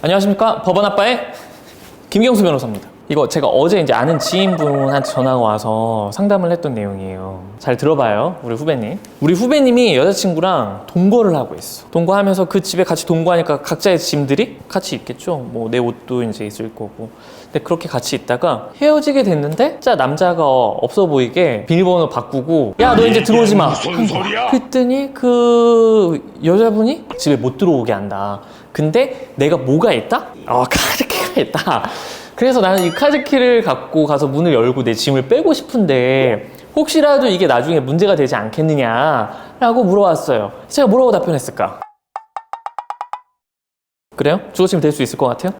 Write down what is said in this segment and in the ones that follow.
안녕하십니까, 법원아빠의 김경수 변호사입니다. 이거 제가 어제 이제 아는 지인분한테 전화가 와서 상담을 했던 내용이에요. 잘 들어봐요, 우리 후배님. 우리 후배님이 여자친구랑 동거를 하고 있어. 동거하면서 그 집에 같이 동거하니까 각자의 짐들이 같이 있겠죠. 뭐 내 옷도 이제 있을 거고. 근데 그렇게 같이 있다가 헤어지게 됐는데 진짜 남자가 없어 보이게 비밀번호 바꾸고, 야, 너 이제 들어오지 마. 무슨 소리야? 그랬더니 그 여자분이 집에 못 들어오게 한다. 근데 내가 뭐가 있다? 카드키가 있다. 그래서 나는 이 카드키를 갖고 가서 문을 열고 내 짐을 빼고 싶은데 혹시라도 이게 나중에 문제가 되지 않겠느냐라고 물어왔어요. 제가 뭐라고 답변했을까? 그래요? 주거침이 될 수 있을 것 같아요?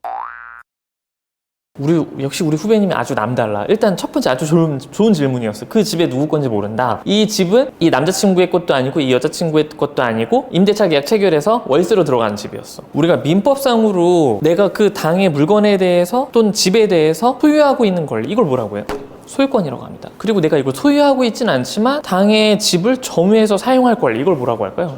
역시 우리 후배님이 아주 남달라. 일단 첫 번째 아주 좋은 질문이었어. 그 집에 누구 건지 모른다. 이 집은 이 남자친구의 것도 아니고 이 여자친구의 것도 아니고 임대차 계약 체결해서 월세로 들어가는 집이었어. 우리가 민법상으로 내가 그 당의 물건에 대해서 또는 집에 대해서 소유하고 있는 걸, 이걸 뭐라고 해요? 소유권이라고 합니다. 그리고 내가 이걸 소유하고 있진 않지만 당의 집을 점유해서 사용할 걸, 이걸 뭐라고 할까요?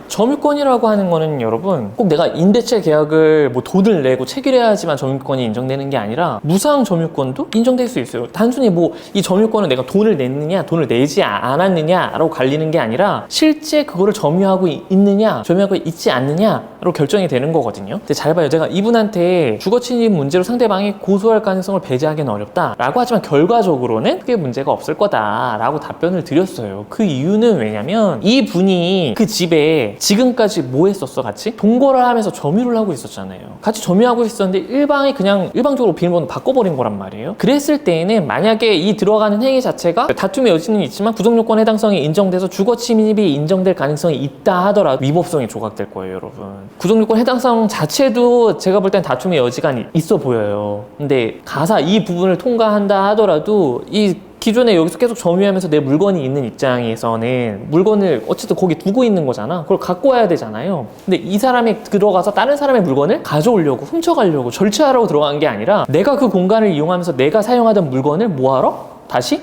점유권이라고 하는 거는 여러분, 꼭 내가 임대차 계약을 뭐 돈을 내고 체결해야지만 점유권이 인정되는 게 아니라 무상 점유권도 인정될 수 있어요. 단순히 뭐 이 점유권은 내가 돈을 냈느냐 돈을 내지 않았느냐라고 갈리는 게 아니라 실제 그거를 점유하고 있느냐 점유하고 있지 않느냐로 결정이 되는 거거든요. 근데 잘 봐요. 제가 이분한테 주거침입 문제로 상대방이 고소할 가능성을 배제하기는 어렵다라고 하지만 결과적으로는 크게 문제가 없을 거다라고 답변을 드렸어요. 그 이유는 왜냐면 이분이 그 집에 지금까지 뭐 했었어? 같이? 동거를 하면서 점유를 하고 있었잖아요. 같이 점유하고 있었는데 일방이 그냥 일방적으로 비밀번호 바꿔버린 거란 말이에요. 그랬을 때에는 만약에 이 들어가는 행위 자체가 다툼의 여지는 있지만 구속요건 해당성이 인정돼서 주거침입이 인정될 가능성이 있다 하더라도 위법성이 조각될 거예요, 여러분. 구속요건 해당성 자체도 제가 볼 땐 다툼의 여지가 있어 보여요. 근데 가사 이 부분을 통과한다 하더라도 이 기존에 여기서 계속 점유하면서 내 물건이 있는 입장에서는 물건을 어쨌든 거기 두고 있는 거잖아. 그걸 갖고 와야 되잖아요. 근데 이 사람이 들어가서 다른 사람의 물건을 가져오려고, 훔쳐가려고, 절취하려고 들어간 게 아니라 내가 그 공간을 이용하면서 내가 사용하던 물건을 뭐하러? 다시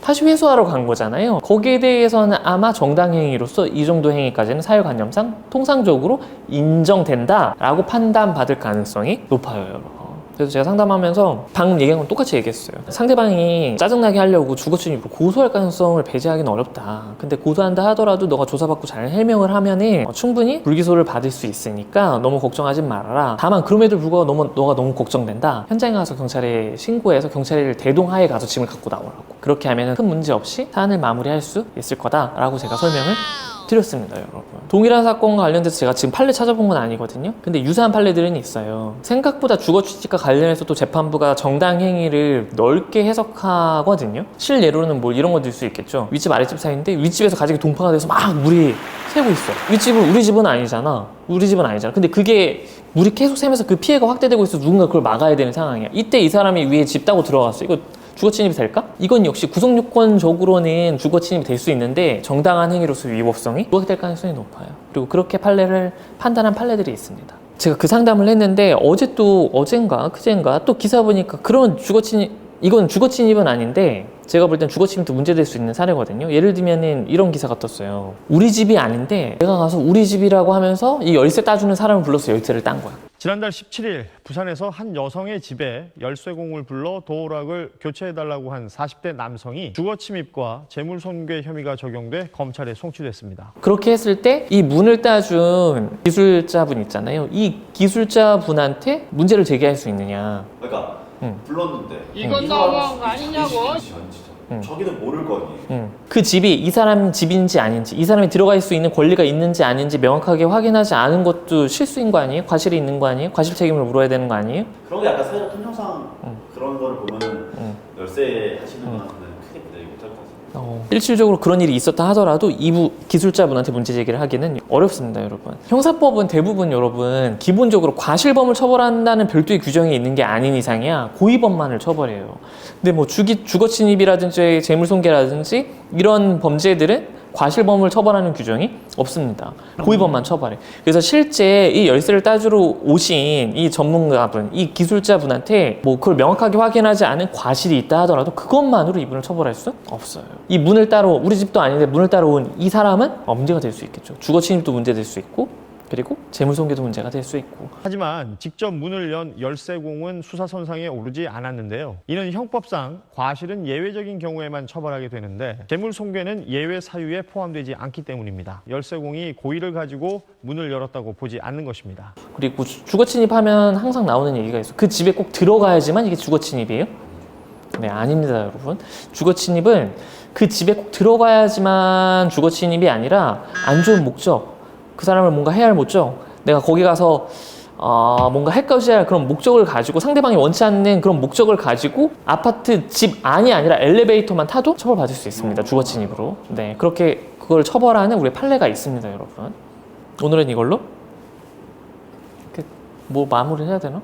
회수하러 간 거잖아요. 거기에 대해서는 아마 정당행위로서 이 정도 행위까지는 사회관념상 통상적으로 인정된다라고 판단받을 가능성이 높아요, 여러분. 그래서 제가 상담하면서 방금 얘기한 건 똑같이 얘기했어요. 상대방이 짜증나게 하려고 주거침입으로 고소할 가능성을 배제하기는 어렵다. 근데 고소한다 하더라도 너가 조사받고 잘 해명을 하면은 충분히 불기소를 받을 수 있으니까 너무 걱정하지 말아라. 다만 그럼에도 불구하고 너가 너무 걱정된다. 현장에 가서 경찰에 신고해서 경찰을 대동하에 가서 짐을 갖고 나오라고. 그렇게 하면은 큰 문제 없이 사안을 마무리할 수 있을 거다라고 제가 설명을 드렸습니다, 여러분. 동일한 사건과 관련돼서 제가 지금 판례 찾아본 건 아니거든요. 근데 유사한 판례들은 있어요. 생각보다 주거취집과 관련해서 또 재판부가 정당행위를 넓게 해석하거든요. 실례로는 뭐 이런 거 들 수 있겠죠. 윗집 아랫집 사이인데 윗집에서 가족이 동파가 돼서 막 물이 새고 있어. 윗집은 우리 집은 아니잖아. 근데 그게 물이 계속 새면서 그 피해가 확대되고 있어서 누군가 그걸 막아야 되는 상황이야. 이때 이 사람이 위에 집 따고 들어갔어. 이거 주거침입이 될까? 이건 역시 구속요건적으로는 주거침입이 될 수 있는데 정당한 행위로서 위법성이 부각될 가능성이 높아요. 그리고 그렇게 판단한 판례들이 있습니다. 제가 그 상담을 했는데 어젠가 그젠가 또 기사 보니까 그런 이건 주거침입은 아닌데 제가 볼 땐 주거침입도 문제될 수 있는 사례거든요. 예를 들면은 이런 기사가 떴어요. 우리 집이 아닌데 내가 가서 우리 집이라고 하면서 이 열쇠 따주는 사람을 불러서 열쇠를 딴 거야. 지난달 17일 부산에서 한 여성의 집에 열쇠공을 불러 도어락을 교체해달라고 한 40대 남성이 주거침입과 재물손괴 혐의가 적용돼 검찰에 송치됐습니다. 그렇게 했을 때 이 문을 따준 기술자분 있잖아요. 이 기술자분한테 문제를 제기할 수 있느냐. 그러니까 불렀는데 이건 너무한 거 아니냐고. 저기는 모를 거 아니에요. 그 집이 이 사람 집인지 아닌지, 이 사람이 들어갈 수 있는 권리가 있는지 아닌지 명확하게 확인하지 않은 것도 실수인 거 아니에요? 과실이 있는 거 아니에요? 과실 책임을 물어야 되는 거 아니에요? 그런 게 약간 사회적 통념상 그런 거를 보면은 열쇠 하시는 분한테는 크게 문제를 못할 것 같아요. 실질적으로 그런 일이 있었다 하더라도 이부 기술자분한테 문제 제기를 하기는 어렵습니다, 여러분. 형사법은 대부분 여러분 기본적으로 과실범을 처벌한다는 별도의 규정이 있는 게 아닌 이상이야 고의범만을 처벌해요. 근데 뭐 주거침입이라든지 재물손괴라든지 이런 범죄들은 과실범을 처벌하는 규정이 없습니다. 고의범만 처벌해. 그래서 실제 이 열쇠를 따주러 오신 이 전문가분, 이 기술자분한테 뭐 그걸 명확하게 확인하지 않은 과실이 있다 하더라도 그것만으로 이분을 처벌할 수 없어요. 이 문을 따러, 우리 집도 아닌데 문을 따러 온 이 사람은 문제가 될 수 있겠죠. 주거침입도 문제될 수 있고 그리고 재물손괴도 문제가 될 수 있고. 하지만 직접 문을 연 열쇠공은 수사선상에 오르지 않았는데요. 이는 형법상 과실은 예외적인 경우에만 처벌하게 되는데 재물손괴는 예외 사유에 포함되지 않기 때문입니다. 열쇠공이 고의를 가지고 문을 열었다고 보지 않는 것입니다. 그리고 주거침입하면 항상 나오는 얘기가 있어. 그 집에 꼭 들어가야지만 이게 주거침입이에요? 네, 아닙니다, 여러분. 주거침입은 그 집에 꼭 들어가야지만 주거침입이 아니라 안 좋은 목적, 그 사람을 뭔가 해야 할 목적, 내가 거기 가서 뭔가 할 것이야 할 그런 목적을 가지고 상대방이 원치 않는 그런 목적을 가지고 아파트 집 안이 아니라 엘리베이터만 타도 처벌받을 수 있습니다. 주거침입으로. 네, 그렇게 그걸 처벌하는 우리의 판례가 있습니다, 여러분. 오늘은 이걸로 뭐 마무리를 해야 되나?